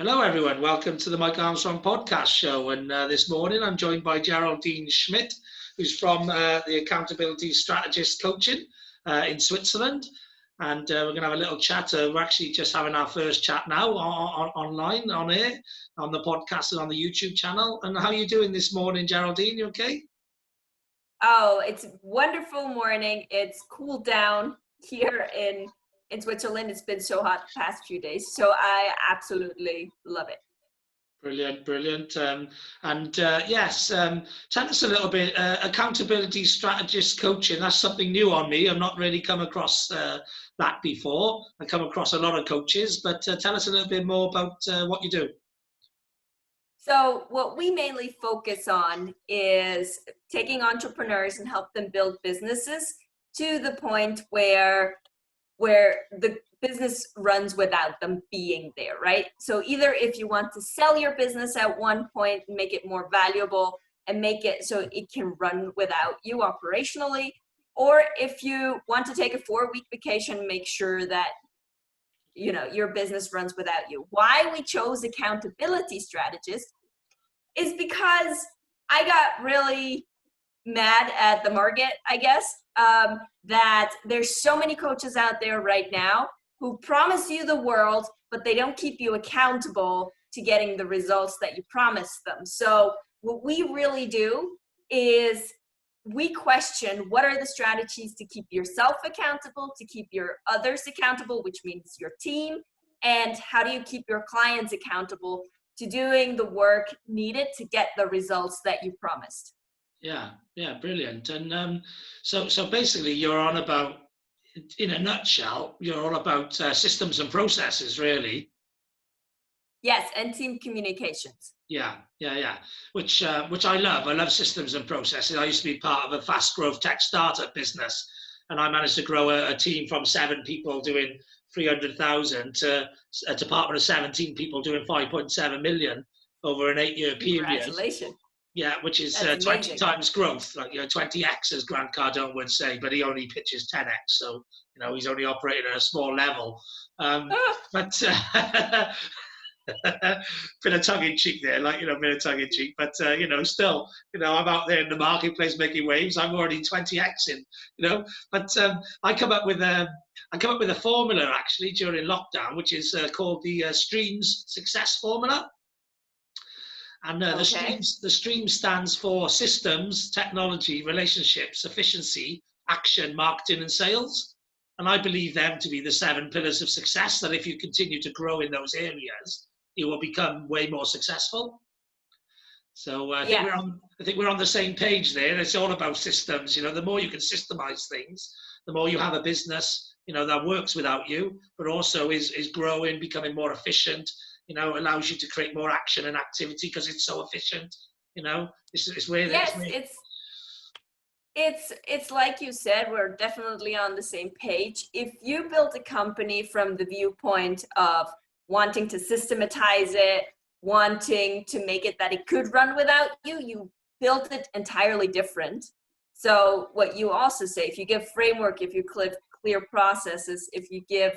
Hello, everyone. Welcome to the Mike Armstrong Podcast show. And this morning, I'm joined by Geraldine Schmid, who's from the Accountability Strategist coaching in Switzerland. And we're going to have a little chat. We're actually just having our first chat now online, on air, on the podcast and on the YouTube channel. And how are you doing this morning, Geraldine? You okay? Oh, it's a wonderful morning. It's cooled down here in Switzerland. It's been so hot the past few days, so I absolutely love it. Brilliant. Tell us a little bit, accountability strategist coaching. That's something new on me. I've not really come across that before. I come across a lot of coaches, but tell us a little bit more about what you do. So what we mainly focus on is taking entrepreneurs and help them build businesses to the point where the business runs without them being there, right? So either if you want to sell your business at one point, make it more valuable and make it so it can run without you operationally, or if you want to take a 4-week vacation, make sure that your business runs without you. Why we chose Accountability Strategist is because I got really mad at the market, I guess, that there's so many coaches out there right now who promise you the world, but they don't keep you accountable to getting the results that you promised them. So what we really do is we question what are the strategies to keep yourself accountable, to keep your others accountable, which means your team, and how do you keep your clients accountable to doing the work needed to get the results that you promised. Yeah, brilliant. And so basically you're on about, in a nutshell, you're all about systems and processes, really. Yes, and team communications. Yeah. Which I love. I love systems and processes. I used to be part of a fast growth tech startup business, and I managed to grow a team from 7 people doing 300,000 to a department of 17 people doing 5.7 million over an 8-year period. Congratulations. Yeah, which is 20 times growth, like 20x, as Grant Cardone would say, but he only pitches 10x, so he's only operating at a small level. But bit of tongue in cheek there, bit of tongue in cheek. But still, I'm out there in the marketplace making waves. I'm already 20xing, But I come up with a formula actually during lockdown, which is called the Streams Success Formula. And the stream stands for systems, technology, relationships, efficiency, action, marketing, and sales. And I believe them to be the 7 pillars of success, that if you continue to grow in those areas, you will become way more successful. So I think we're on the same page there. It's all about systems. The more you can systemize things, the more you have a business, that works without you, but also is growing, becoming more efficient. Allows you to create more action and activity because it's so efficient. It's where it's like you said, we're definitely on the same page. If you build a company from the viewpoint of wanting to systematize it, wanting to make it that it could run without you, you built it entirely different. So what you also say, if you give framework, if you clear processes, if you give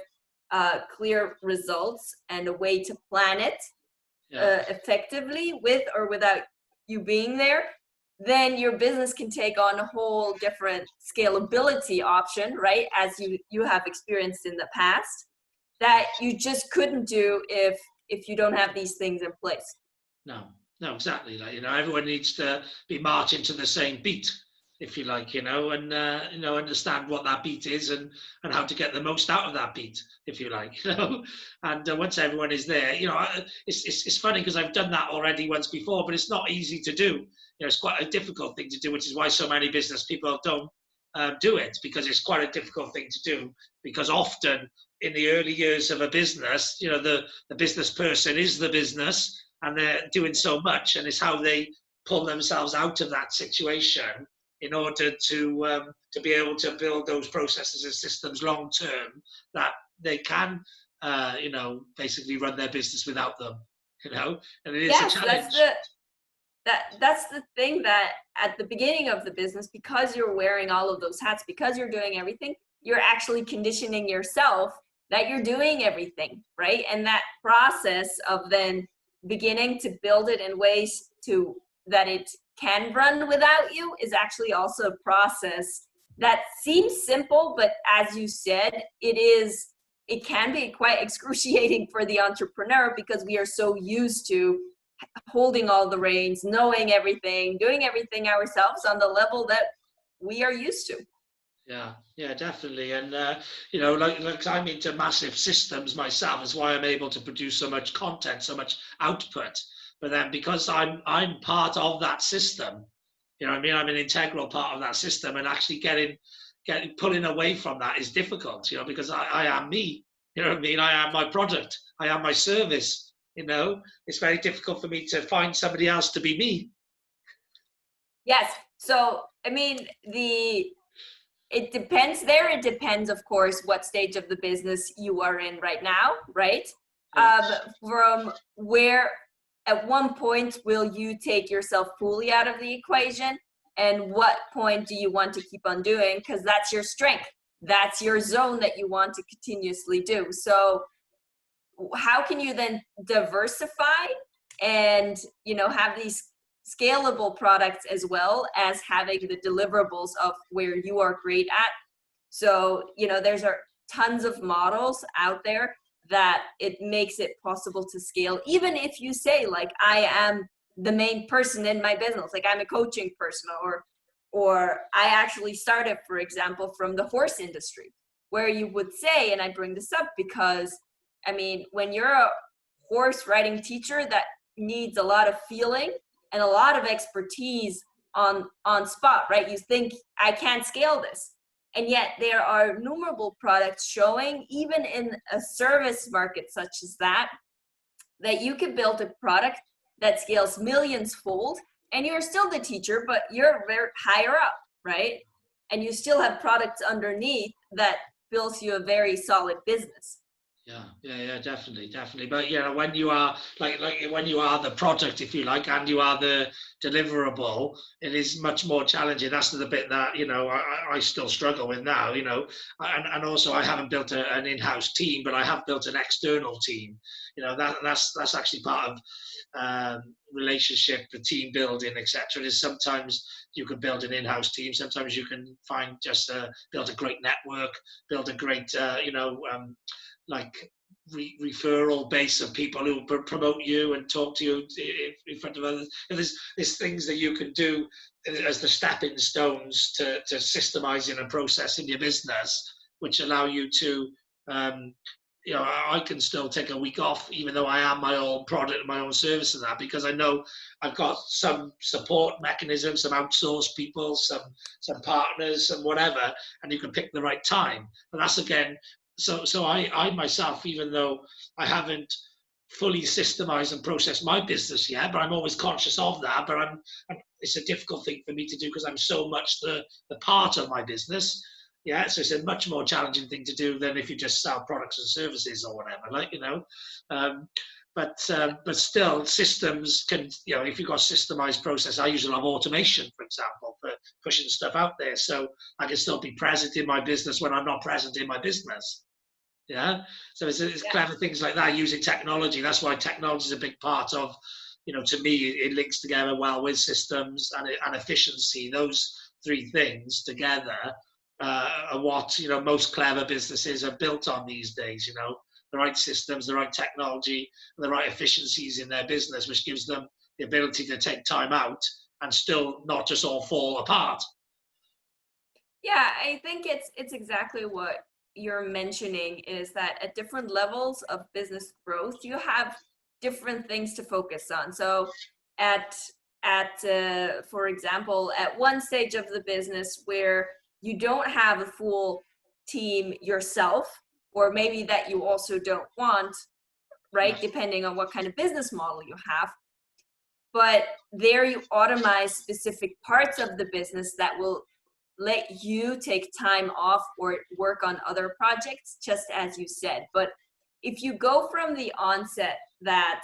clear results and a way to plan it effectively with or without you being there, then your business can take on a whole different scalability option, right? As you have experienced in the past, that you just couldn't do if you don't have these things in place. No, exactly. Everyone needs to be marching to the same beat, if you like, and understand what that beat is and how to get the most out of that beat, if you like, and once everyone is there, it's funny because I've done that already once before, but it's not easy to do. It's quite a difficult thing to do, which is why so many business people don't do it, because it's quite a difficult thing to do, because often in the early years of a business, the business person is the business and they're doing so much, and it's how they pull themselves out of that situation in order to be able to build those processes and systems long term that they can, basically run their business without them, and it is a challenge. That's the thing, that at the beginning of the business, because you're wearing all of those hats, because you're doing everything, you're actually conditioning yourself that you're doing everything, right? And that process of then beginning to build it in ways to that it can run without you is actually also a process that seems simple, but as you said, it can be quite excruciating for the entrepreneur because we are so used to holding all the reins, knowing everything, doing everything ourselves on the level that we are used to. Yeah, definitely. And, like I'm into massive systems myself, is why I'm able to produce so much content, so much output. But then because I'm part of that system, you know what I mean? I'm an integral part of that system, and actually pulling away from that is difficult, because I am me, you know what I mean? I am my product. I am my service, it's very difficult for me to find somebody else to be me. Yes. So, I mean, it depends there. It depends, of course, what stage of the business you are in right now, right? From where, at one point, will you take yourself fully out of the equation? And what point do you want to keep on doing? Because that's your strength. That's your zone that you want to continuously do. So how can you then diversify and, have these scalable products as well as having the deliverables of where you are great at? So, there's tons of models out there that it makes it possible to scale, even if you say, like, I am the main person in my business, like I'm a coaching person, or I actually started, for example, from the horse industry, where you would say, and I bring this up because, I mean, when you're a horse riding teacher, that needs a lot of feeling and a lot of expertise on spot, right? You think, I can't scale this. And yet there are innumerable products showing, even in a service market such as that you can build a product that scales millions fold, and you're still the teacher, but you're very higher up, right? And you still have products underneath that builds you a very solid business. Yeah, definitely. But when you are like when you are the product, if you like, and you are the deliverable, it is much more challenging. That's the bit that I still struggle with now. And also I haven't built an in-house team, but I have built an external team. That's actually part of relationship, the team building, etc. Is sometimes you can build an in-house team. Sometimes you can find just build a great network, build a great referral base of people who promote you and talk to you in front of others. And there's things that you can do as the stepping stones to systemizing and processing your business, which allow you to I can still take a week off, even though I am my own product, my own service and that, because I know I've got some support mechanisms, some outsourced people, some partners, some whatever, and you can pick the right time. But that's again, so I myself, even though I haven't fully systemized and processed my business yet, but I'm always conscious of that. But it's a difficult thing for me to do because I'm so much the part of my business. Yeah, so it's a much more challenging thing to do than if you just sell products and services or whatever, but still, systems can, if you've got a systemized process, I use a lot of automation, for example, for pushing stuff out there, so I can still be present in my business when I'm not present in my business. Yeah, so it's clever things like that, using technology. That's why technology is a big part of, to me, it links together well with systems and efficiency. Those three things together are what most clever businesses are built on these days. The right systems, the right technology, and the right efficiencies in their business, which gives them the ability to take time out and still not just all fall apart. Yeah, I think it's exactly what you're mentioning, is that at different levels of business growth, you have different things to focus on. So for example, at one stage of the business where you don't have a full team yourself, or maybe that you also don't want, right? Depending on what kind of business model you have. But there you automate specific parts of the business that will let you take time off or work on other projects, just as you said. But if you go from the onset that,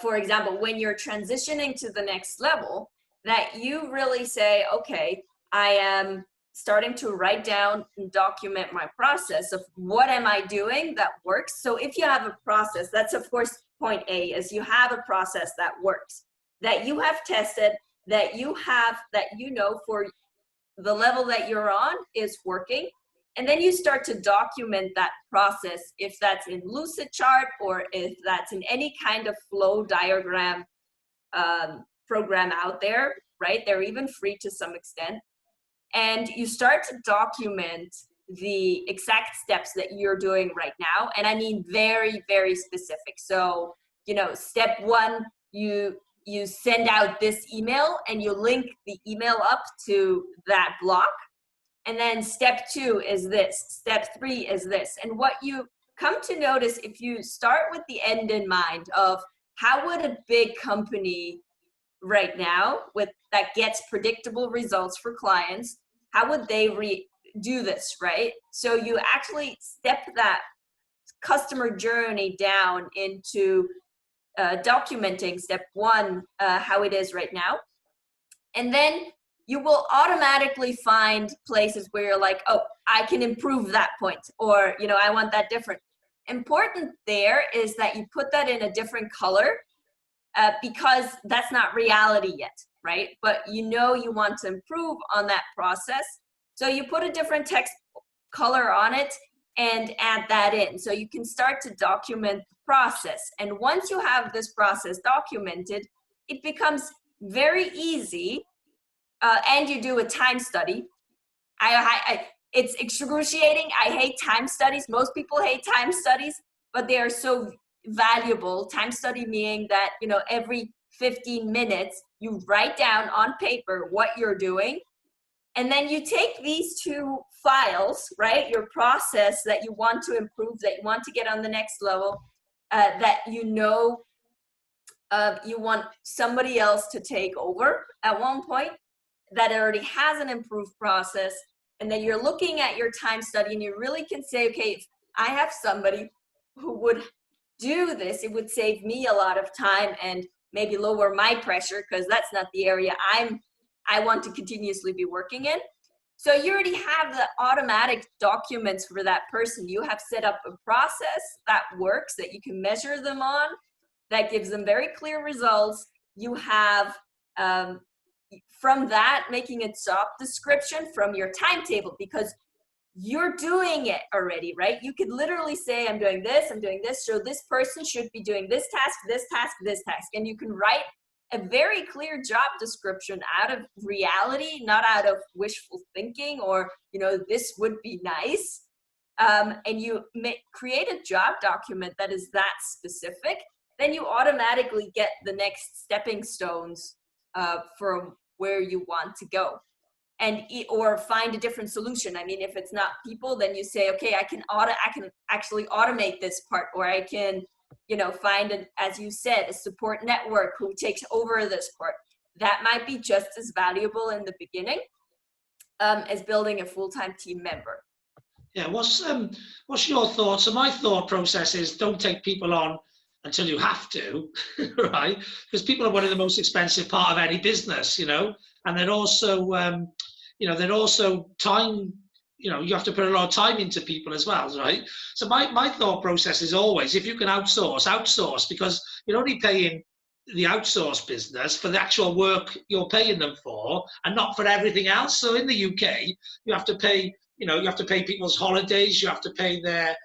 for example, when you're transitioning to the next level, that you really say, okay, I am starting to write down and document my process of what am I doing that works. So if you have a process, that's of course point A, is you have a process that works, that you have tested, that you have, that you know for the level that you're on is working. And then you start to document that process, if that's in Lucidchart or if that's in any kind of flow diagram program out there, right? They're even free to some extent. And you start to document the exact steps that you're doing right now. And I mean, very, very specific. So, step one, you send out this email and you link the email up to that block. And then step two is this, step three is this. And what you come to notice, if you start with the end in mind of how would a big company right now that gets predictable results for clients, how would they do this, right? So you actually step that customer journey down into documenting step one, how it is right now. And then you will automatically find places where you're like, oh, I can improve that point, or, I want that different. Important there is that you put that in a different color because that's not reality yet, right? But you want to improve on that process. So you put a different text color on it and add that in. So you can start to document the process. And once you have this process documented, it becomes very easy. And you do a time study. It's excruciating. I hate time studies. Most people hate time studies, but they are so valuable. Time study meaning that, every 15 minutes, you write down on paper what you're doing. And then you take these two files, right? Your process that you want to improve, that you want to get on the next level, that you want somebody else to take over at one point, that already has an improved process, and then you're looking at your time study and you really can say, okay, if I have somebody who would do this, it would save me a lot of time and maybe lower my pressure, because that's not the area I want to continuously be working in. So you already have the automatic documents for that person. You have set up a process that works, that you can measure them on, that gives them very clear results. You have from that, making a job description from your timetable, because you're doing it already, right? You could literally say, I'm doing this, so this person should be doing this task, this task, this task. And you can write a very clear job description out of reality, not out of wishful thinking or, this would be nice. And you create a job document that is that specific, then you automatically get the next stepping stones from where you want to go, or find a different solution. I mean, if it's not people, then you say, okay, I can actually automate this part, or I can, find as you said, a support network who takes over this part. That might be just as valuable in the beginning as building a full-time team member. Yeah, what's your thoughts? So my thought process is, don't take people on until you have to, right? Because people are one of the most expensive part of any business, and they're also, they're also time, you have to put a lot of time into people as well, right? So my thought process is always, if you can outsource, because you're only paying the outsource business for the actual work you're paying them for, and not for everything else. So in the UK, you have to pay, you have to pay people's holidays, you have to pay their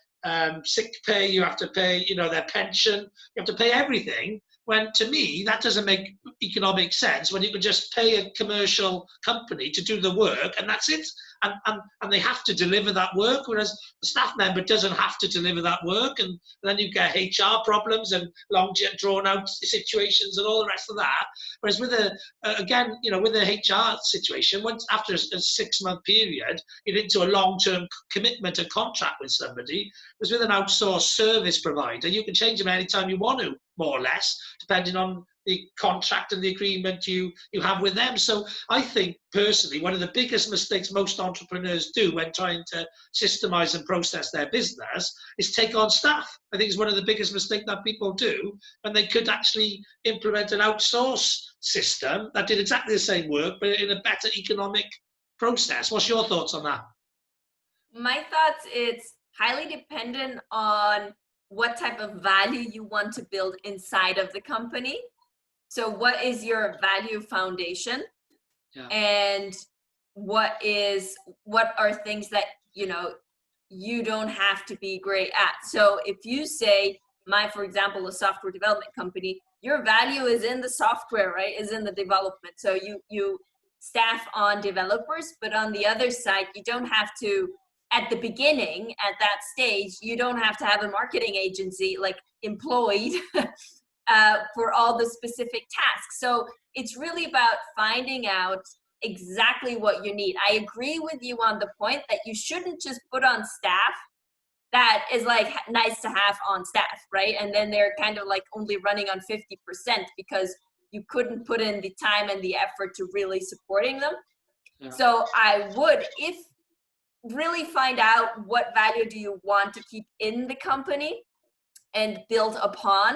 sick pay, you have to pay, their pension, you have to pay everything. When to me, that doesn't make economic sense, when you can just pay a commercial company to do the work and that's it. And they have to deliver that work, whereas the staff member doesn't have to deliver that work. And then you get HR problems and long drawn out situations and all the rest of that. Whereas with with the HR situation, once after a 6-month period, you're into a long-term commitment and contract with somebody. Whereas with an outsourced service provider, you can change them anytime you want to, more or less, depending on the contract and the agreement you have with them. So I think personally, one of the biggest mistakes most entrepreneurs do when trying to systemize and process their business is take on staff. I think it's one of the biggest mistakes that people do, when they could actually implement an outsource system that did exactly the same work, but in a better economic process? What's your thoughts on that? My thoughts, it's highly dependent on what type of value you want to build inside of the company. So what is your value foundation? Yeah. And what are things that, you don't have to be great at. So if you say, for example, a software development company, your value is in the software, right? Is in the development. So you staff on developers, but on the other side, you don't have to, at the beginning, at that stage, you don't have to have a marketing agency like employed for all the specific tasks. So it's really about finding out exactly what you need. I agree with you on the point that you shouldn't just put on staff that is like nice to have on staff, right? And then they're kind of like only running on 50% because you couldn't put in the time and the effort to really supporting them. Yeah. So I would, if really find out what value do you want to keep in the company and build upon,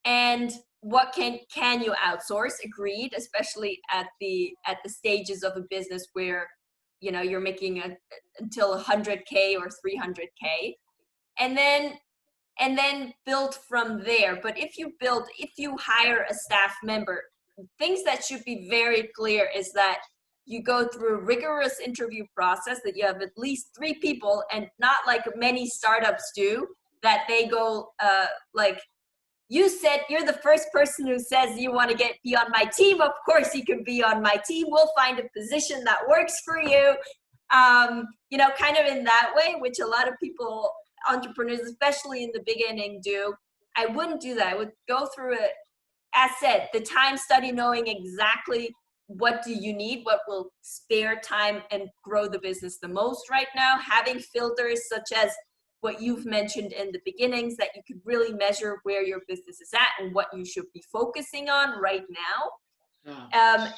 and what can you outsource? Agreed, especially at the stages of a business where you're making until 100K or 300K, and then build from there. But if you hire a staff member, things that should be very clear is that you go through a rigorous interview process, that you have at least 3 people, and not like many startups do, that they go like, you said you're the first person who says you want to be on my team. Of course you can be on my team. We'll find a position that works for you. Kind of in that way, which a lot of people, entrepreneurs, especially in the beginning, do. I wouldn't do that. I would go through it, as said, the time study, knowing exactly what do you need, what will spare time and grow the business the most right now. Having filters such as what you've mentioned in the beginnings, that you could really measure where your business is at and what you should be focusing on right now. Yeah.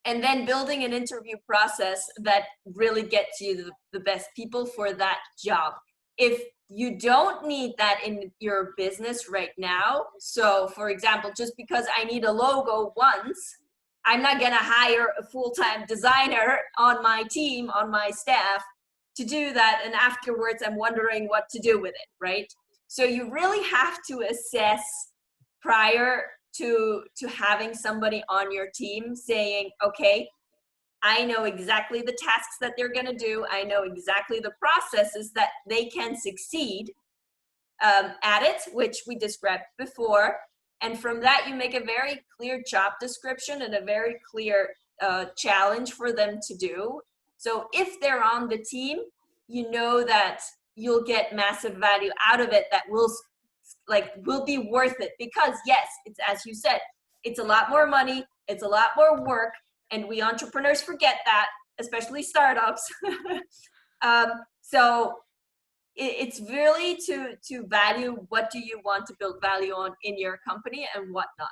And then building an interview process that really gets you the best people for that job. If you don't need that in your business right now, so for example, just because I need a logo once, I'm not gonna hire a full-time designer on my team, on my staff, to do that, and afterwards I'm wondering what to do with it, right? So you really have to assess prior to having somebody on your team, saying, okay, I know exactly the tasks that they're going to do. I know exactly the processes that they can succeed at it, which we described before. And from that, you make a very clear job description and a very clear challenge for them to do. So if they're on the team, you know that you'll get massive value out of it that will be worth it, because yes, it's, as you said, it's a lot more money, it's a lot more work, and we entrepreneurs forget that, especially startups. So it's really to value what do you want to build value on in your company and what not.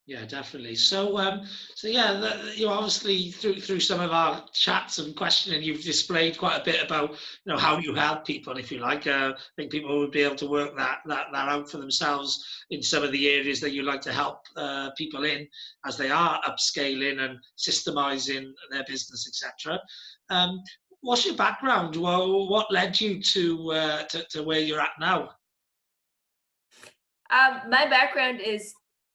Yeah, definitely. So, obviously through some of our chats and questioning, you've displayed quite a bit about how you help people, and if you like, I think people would be able to work that out for themselves in some of the areas that you like to help people in as they are upscaling and systemizing their business, etc. What's your background? Well, what led you to where you're at now? My background is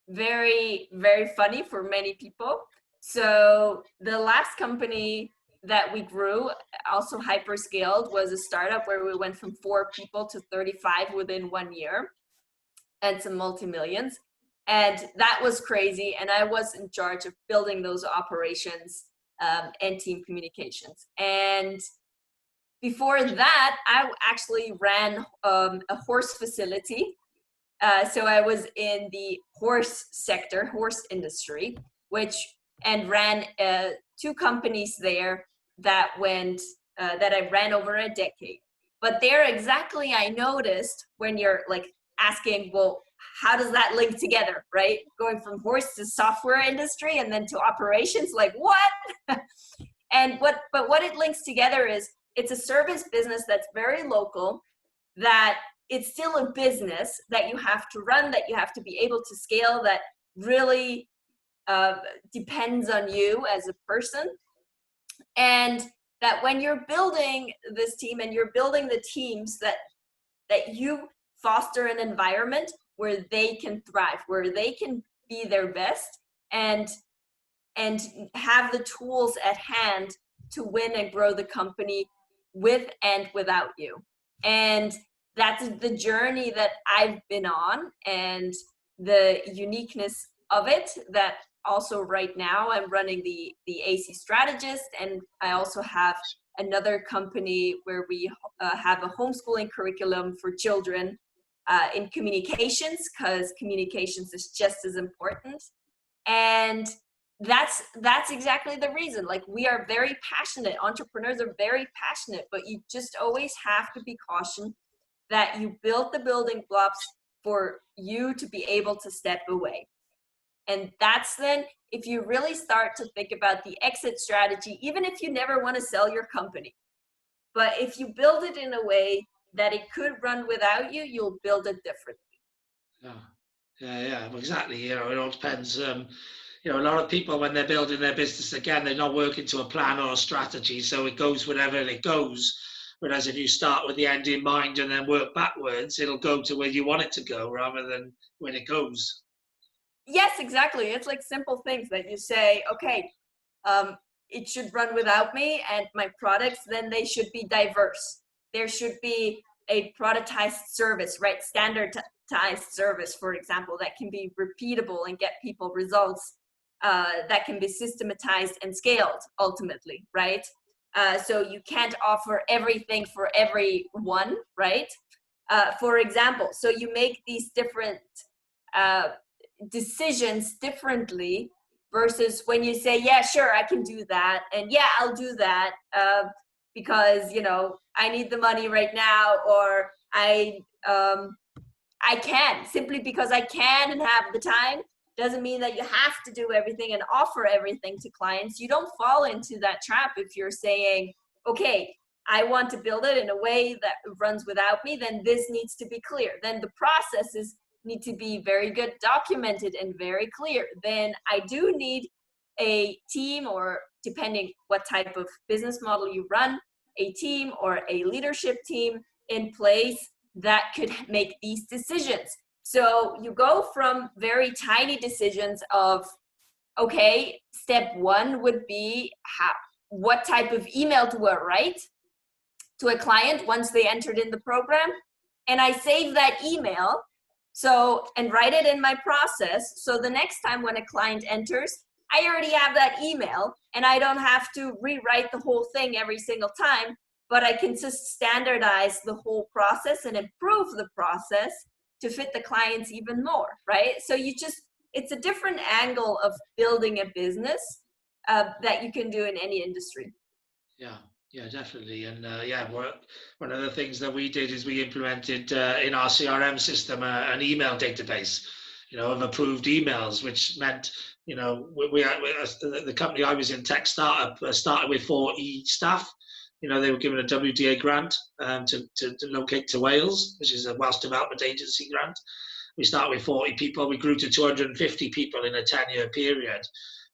very, very funny for many people. So the last company that we grew, also hyperscaled, was a startup where we went from 4 people to 35 within 1 year, and some multi-millions. And that was crazy. And I was in charge of building those operations and team communications. And before that, I actually ran a horse facility. So I was in the horse sector, horse industry, and ran 2 companies there that I ran over a decade. But there exactly, I noticed when you're like asking, well, how does that link together, right? Going from horse to software industry and then to operations, like what? But what it links together is it's a service business that's very local, that it's still a business that you have to run, that you have to be able to scale, that really depends on you as a person. And that when you're building this team and you're building the teams, that you foster an environment where they can thrive, where they can be their best and have the tools at hand to win and grow the company with and without you. And that's the journey that I've been on, and the uniqueness of it, that also right now I'm running the AC Strategist, and I also have another company where we have a homeschooling curriculum for children in communications, because communications is just as important. And that's exactly the reason. Like, we are very passionate. Entrepreneurs are very passionate, but you just always have to be cautious that you build the building blocks for you to be able to step away. And that's then, if you really start to think about the exit strategy, even if you never want to sell your company, but if you build it in a way that it could run without you, you'll build it differently. Yeah, exactly. You know, it all depends. You know, a lot of people, when they're building their business, again, they're not working to a plan or a strategy, so it goes wherever it goes. Whereas if you start with the end in mind and then work backwards, it'll go to where you want it to go rather than when it goes. Yes, exactly. It's like simple things that you say, okay, it should run without me, and my products, then they should be diverse. There should be a productized service, right? Standardized service, for example, that can be repeatable and get people results, that can be systematized and scaled ultimately, right? So you can't offer everything for everyone, right? For example, so you make these different decisions differently versus when you say, yeah, sure, I can do that. And yeah, I'll do that because, you know, I need the money right now, or I can, simply because I can and have the time doesn't mean that you have to do everything and offer everything to clients. You don't fall into that trap if you're saying, okay, I want to build it in a way that runs without me, then this needs to be clear. Then the processes need to be very good, documented and very clear. Then I do need a team, or depending what type of business model you run, a team or a leadership team in place that could make these decisions. So you go from very tiny decisions of, okay, step one would be what type of email do I write to a client once they entered in the program, and I save that email and write it in my process. So the next time when a client enters, I already have that email and I don't have to rewrite the whole thing every single time, but I can just standardize the whole process and improve the process to fit the clients even more, right? So it's a different angle of building a business that you can do in any industry. Yeah, definitely. And one of the things that we did is we implemented in our CRM system an email database, you know, of approved emails, which meant, you know, the company I was in, tech startup, started with 40 staff. You know, they were given a WDA grant to locate to Wales, which is a Welsh Development Agency grant. We started with 40 people. We grew to 250 people in a 10-year period.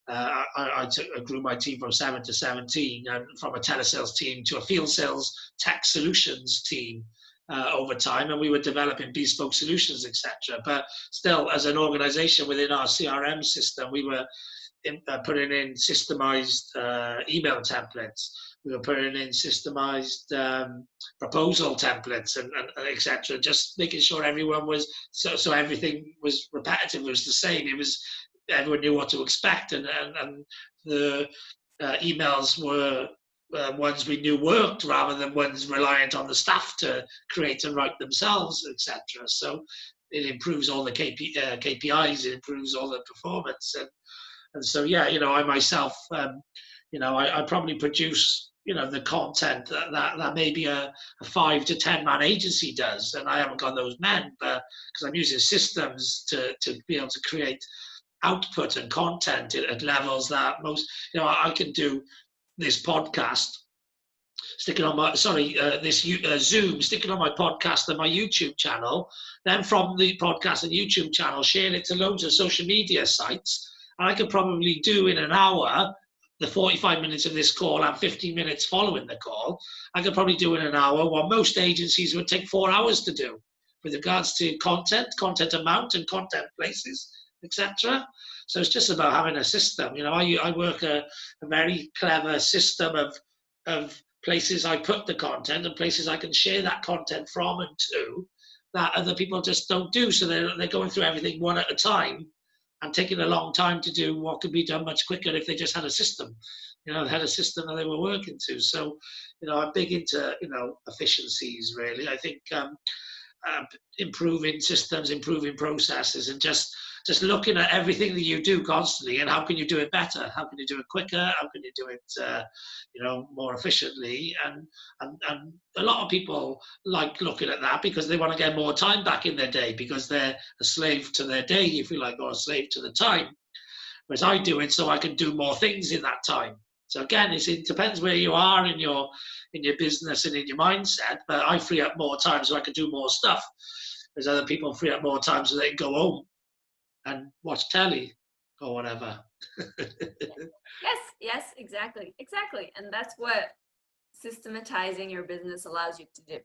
I grew my team from 7 to 17, and from a telesales team to a field sales tech solutions team over time, and we were developing bespoke solutions, etc. But still, as an organization within our CRM system, we were putting in systemized email templates. We were putting in systemized proposal templates and etc. Just making sure everyone was so everything was repetitive. It was the same. It was everyone knew what to expect, and the emails were ones we knew worked rather than ones reliant on the staff to create and write themselves, etc. So it improves all the KPIs, it improves all the performance, and so yeah, you know, I myself, you know, I probably produce, you know, the content that maybe a 5 to 10 man agency does, and I haven't got those men, but because I'm using systems to be able to create output and content at levels that most, you know, I can do this podcast, sticking on my, Zoom, sticking on my podcast and my YouTube channel, then from the podcast and YouTube channel, sharing it to loads of social media sites, And I could probably do in an hour the 45 minutes of this call and 15 minutes following the call. I could probably do in an hour what most agencies would take 4 hours to do with regards to content amount and content places, etc. So it's just about having a system. I work a very clever system of places I put the content and places I can share that content from and to that other people just don't do. So they're going through everything one at a time and taking a long time to do what could be done much quicker if they just had a system. They had a system that they were working to. So, I'm big into, efficiencies, really. I think improving systems, improving processes, and just looking at everything that you do constantly and how can you do it better? How can you do it quicker? How can you do it, more efficiently? And a lot of people like looking at that because they want to get more time back in their day because they're a slave to their day, if you like, or a slave to the time. Whereas I do it so I can do more things in that time. So again, it depends where you are in your business and in your mindset, but I free up more time so I can do more stuff. Whereas other people free up more time so they can go home and watch telly or whatever. Yes, exactly. And that's what systematizing your business allows you to do.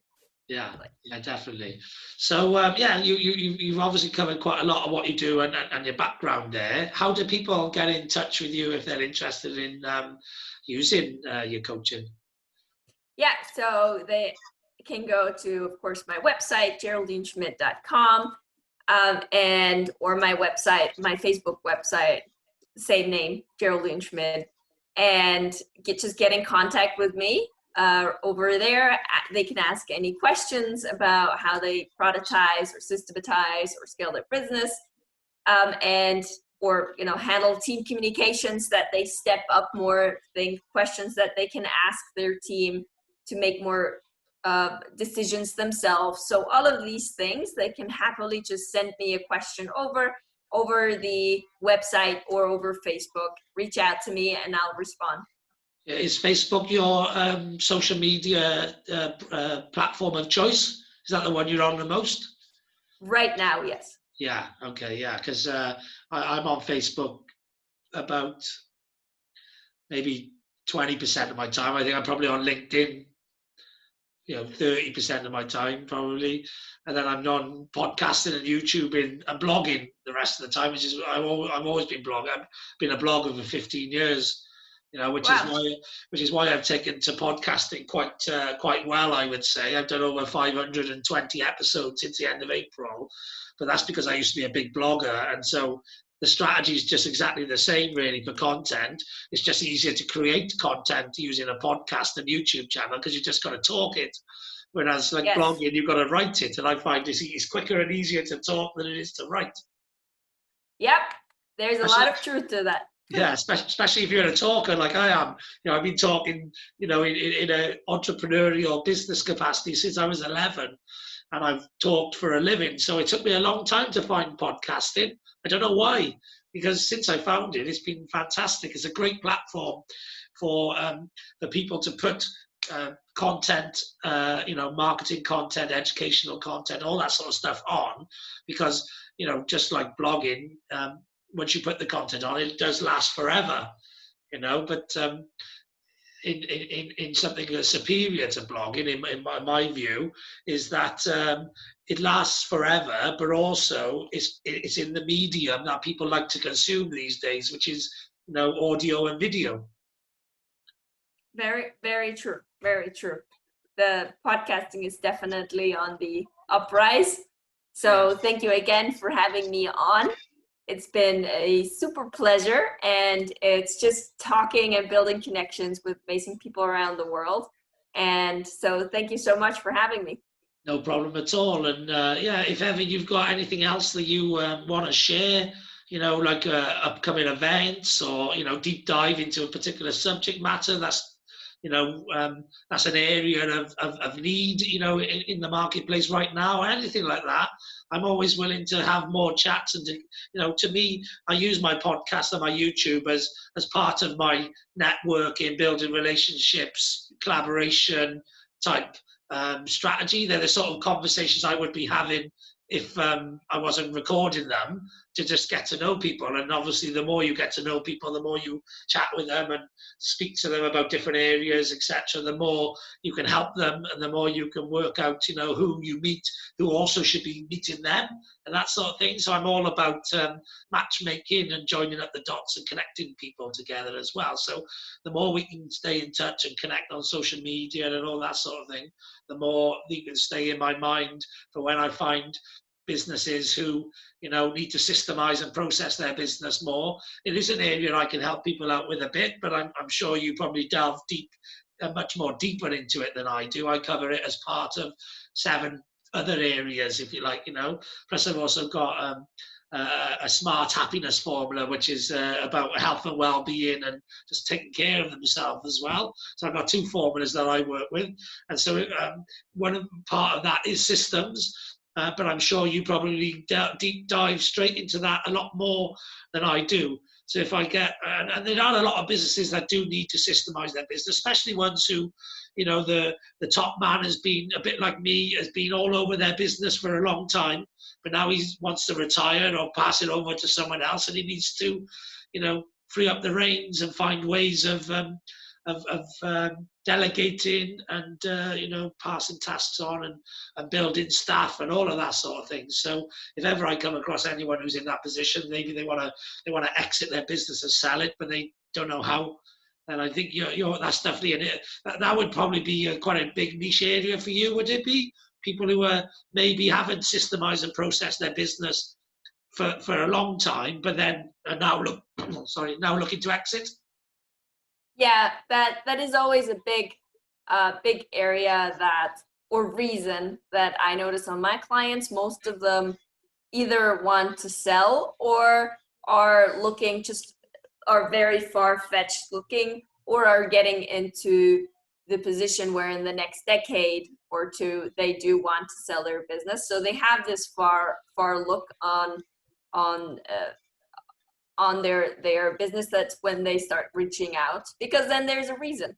Yeah, definitely. So, you've obviously covered quite a lot of what you do and your background there. How do people get in touch with you if they're interested in using your coaching? Yeah, so they can go to, of course, my website, geraldineschmid.com, or my website, my Facebook website, same name, Geraldine Schmid, and get in contact with me. Over there, they can ask any questions about how they productize or systematize or scale their business, or handle team communications, that they step up more, questions that they can ask their team to make more decisions themselves. So all of these things, they can happily just send me a question over the website or over Facebook. Reach out to me and I'll respond. Is Facebook your social media platform of choice? Is that the one you're on the most? Right now, yes. Yeah, okay, yeah, because I'm on Facebook about maybe 20% of my time. I think I'm probably on LinkedIn, 30% of my time probably. And then I'm on podcasting and YouTubing and blogging the rest of the time, which is, I've always been blogging. I've been a blogger for 15 years. Which is why I've taken to podcasting quite well, I would say. I've done over 520 episodes since the end of April, but that's because I used to be a big blogger, and so the strategy is just exactly the same, really, for content. It's just easier to create content using a podcast and YouTube channel because you just got to talk it. Whereas, blogging, you've got to write it, and I find it's quicker and easier to talk than it is to write. Yep, there's a lot of truth to that. Yeah, especially if you're a talker like I am. I've been talking, in an entrepreneurial business capacity since I was 11, and I've talked for a living. So it took me a long time to find podcasting. I don't know why, because since I found it, it's been fantastic. It's a great platform for people to put content, marketing content, educational content, all that sort of stuff on, because, just like blogging, once you put the content on, it does last forever, but in something that's superior to blogging, in my view, is that it lasts forever, but also it's in the medium that people like to consume these days, which is, audio and video. Very, very true. Very true. The podcasting is definitely on the uprise. So Thank you again for having me on. It's been a super pleasure, and it's just talking and building connections with amazing people around the world. And so thank you so much for having me. No problem at all. And if ever you've got anything else that you want to share, like upcoming events or, deep dive into a particular subject matter, that's an area of need, in the marketplace right now, or anything like that, I'm always willing to have more chats. And to me, I use my podcast and my YouTube as part of my networking, building relationships, collaboration type strategy. They're the sort of conversations I would be having if I wasn't recording them, to just get to know people. And obviously the more you get to know people, the more you chat with them and speak to them about different areas, etc., the more you can help them, and the more you can work out, who you meet, who also should be meeting them, and that sort of thing. So I'm all about matchmaking and joining up the dots and connecting people together as well. So the more we can stay in touch and connect on social media and all that sort of thing, the more you can stay in my mind for when I find businesses who need to systemize and process their business more. It is an area I can help people out with a bit, but I'm sure you probably delve deep, much more deeper into it than I do. I cover it as part of 7 other areas, if you like, Plus I've also got a smart happiness formula, which is about health and well-being and just taking care of themselves as well. So I've got 2 formulas that I work with, and so one part of that is systems. But I'm sure you probably deep dive straight into that a lot more than I do. So if I get, and there are a lot of businesses that do need to systemize their business, especially ones who, the top man has been a bit like me, has been all over their business for a long time, but now he wants to retire or pass it over to someone else, and he needs to, free up the reins and find ways of delegating and passing tasks on and building staff and all of that sort of thing. So if ever I come across anyone who's in that position, maybe they want to exit their business and sell it, but they don't know how. And I think that's definitely that would probably be quite a big niche area for you. Would it be people who maybe haven't systemized and processed their business for a long time, but then are now looking to exit? Yeah, that is always a big area or reason that I notice on my clients. Most of them either want to sell or are very far-fetched looking, or are getting into the position where in the next decade or 2 they do want to sell their business. So they have this far look on their business. That's when they start reaching out, because then there's a reason.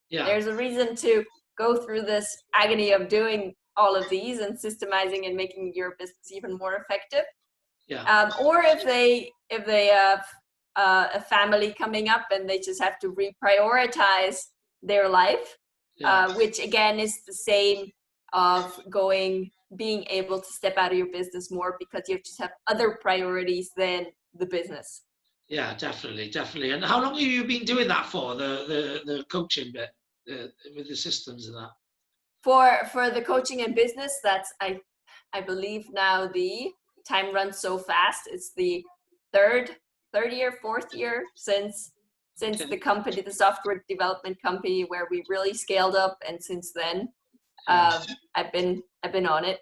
Yeah. There's a reason to go through this agony of doing all of these and systemizing and making your business even more effective. Yeah. Or if they have a family coming up and they just have to reprioritize their life, which again is the same of being able to step out of your business more because you just have other priorities than the business. Yeah, definitely. And how long have you been doing that for, the coaching bit with the systems and that? For the coaching and business, that's I believe now the time runs so fast. It's the third year, 4th year since the company, the software development company, where we really scaled up, and since then I've been on it.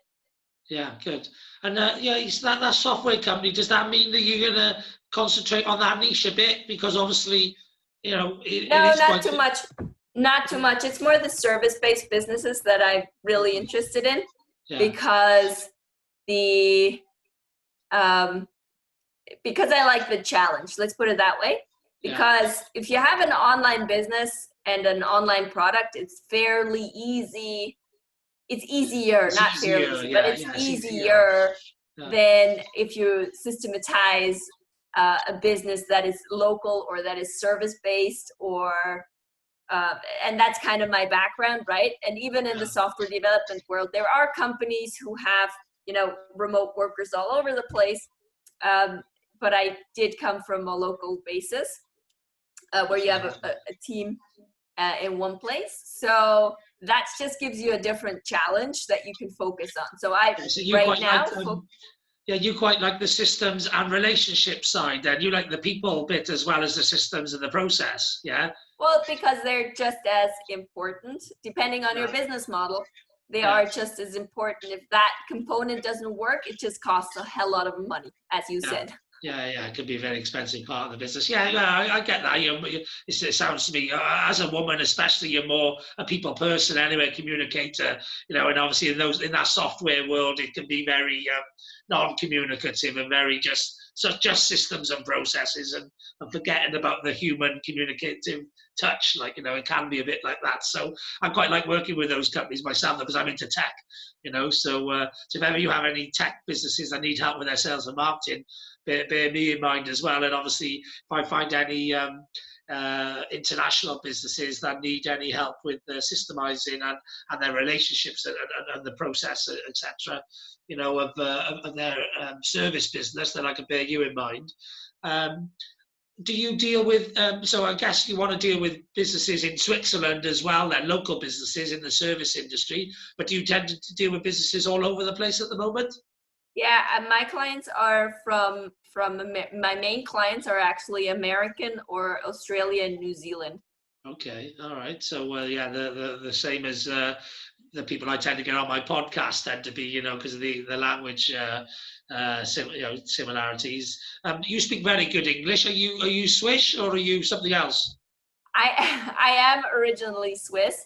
Yeah, good. And that software company, does that mean that you're going to concentrate on that niche a bit? Because obviously, no, not too much. Not too much. It's more the service-based businesses that I'm really interested in, because because I like the challenge. Let's put it that way. Because if you have an online business and an online product, it's fairly easy. It's easier, not fairly easy, but it's easier than if you systematize a business that is local or that is service-based, and that's kind of my background, right? And even in the software development world, there are companies who have, remote workers all over the place. But I did come from a local basis where you have a team in one place. So that just gives you a different challenge that you can focus on. So you quite like the systems and relationship side then. You like the people bit as well as the systems and the process, yeah? Well, because they're just as important, depending on your business model. They are just as important. If that component doesn't work, it just costs a hell lot of money, as you said. Yeah, it could be a very expensive part of the business. I get that. It sounds to me, as a woman especially, you're more a people person anyway, communicator, and obviously in that software world, it can be very non-communicative and very just just systems and processes, and forgetting about the human communicative touch. Like, it can be a bit like that. So I quite like working with those companies myself because I'm into tech, so if ever you have any tech businesses that need help with their sales and marketing, bear me in mind as well. And obviously, if I find any international businesses that need any help with systemizing and their relationships and the process, etc., of their service business, then I can bear you in mind. Do you deal with, so I guess you want to deal with businesses in Switzerland as well, then local businesses in the service industry, but do you tend to deal with businesses all over the place at the moment? Yeah, my clients are from my main clients are actually American or Australia and New Zealand. Okay, all right. So yeah, the same as the people I tend to get on my podcast tend to be, because of the language similarities. You speak very good English. Are you Swiss or are you something else? I am originally Swiss.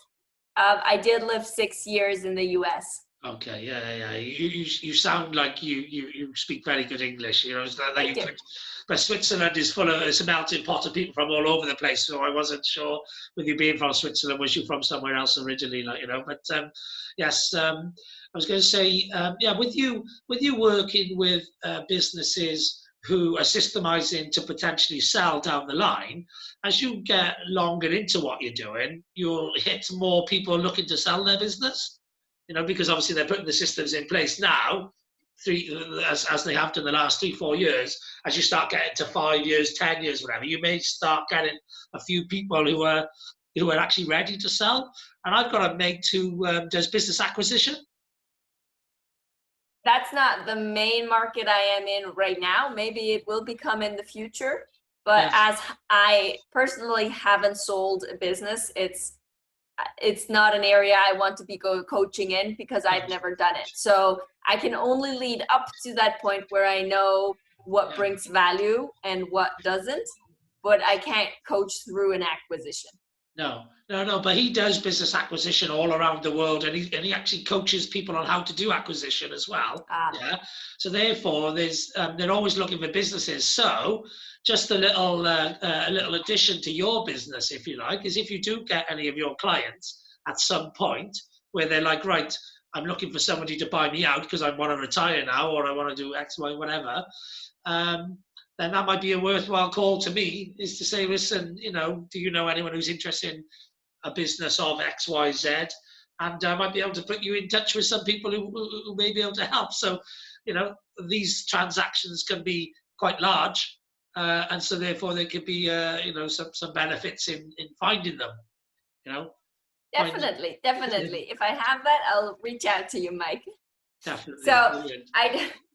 I did live 6 years in the US. Okay, yeah. You sound like you speak very good English. It's like you could, but Switzerland is full of, it's a melting pot of people from all over the place. So I wasn't sure with you being from Switzerland, was you from somewhere else originally, But yes, I was going to say, with you working with businesses who are systemizing to potentially sell down the line, as you get longer into what you're doing, you'll hit more people looking to sell their business. Because obviously they're putting the systems in place now, as they have done the last 3-4 years. As you start getting to 5 years, 10 years, whatever, you may start getting a few people who are actually ready to sell. And I've got a mate who does business acquisition. That's not the main market I am in right now. Maybe it will become in the future. But yes, as I personally haven't sold a business, it's not an area I want to be coaching in because I've never done it. So I can only lead up to that point where I know what brings value and what doesn't, but I can't coach through an acquisition. No, but he does business acquisition all around the world, and he actually coaches people on how to do acquisition as well. Yeah. So therefore, they're always looking for businesses. So just a little addition to your business, if you like, is if you do get any of your clients at some point where they're like, right, I'm looking for somebody to buy me out because I want to retire now, or I want to do X, Y, whatever. Then that might be a worthwhile call to me, is to say, listen, do you know anyone who's interested in a business of X, Y, Z? And I might be able to put you in touch with some people who may be able to help. So, these transactions can be quite large. And so therefore there could be, some benefits in finding them, Definitely. If I have that, I'll reach out to you, Mike. Definitely. So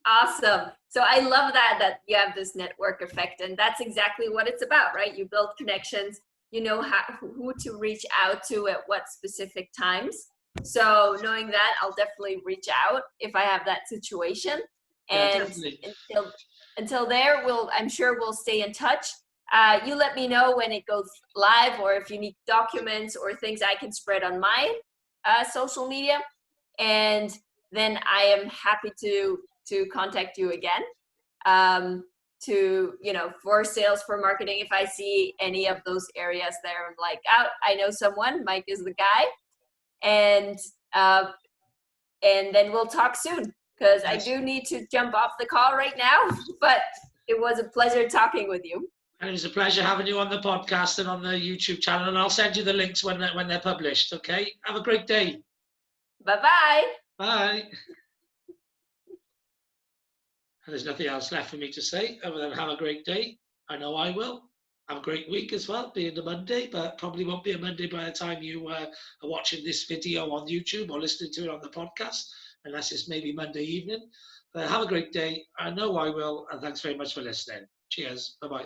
awesome. So I love that you have this network effect, and that's exactly what it's about, right? You build connections, you know who to reach out to at what specific times. So knowing that, I'll definitely reach out if I have that situation. And until there, I'm sure we'll stay in touch. You let me know when it goes live, or if you need documents or things I can spread on my social media, and then I am happy to contact you again for sales, for marketing. If I see any of those areas there, I'm like, I know someone, Mike is the guy, and then we'll talk soon, because I do need to jump off the call right now, but it was a pleasure talking with you. And it was a pleasure having you on the podcast and on the YouTube channel, and I'll send you the links when they're published. Okay, have a great day. Bye. And there's nothing else left for me to say other than have a great day. I know I will. Have a great week as well, being a Monday, but probably won't be a Monday by the time you are watching this video on YouTube or listening to it on the podcast, unless it's maybe Monday evening. But have a great day. I know I will, and thanks very much for listening. Cheers. Bye-bye.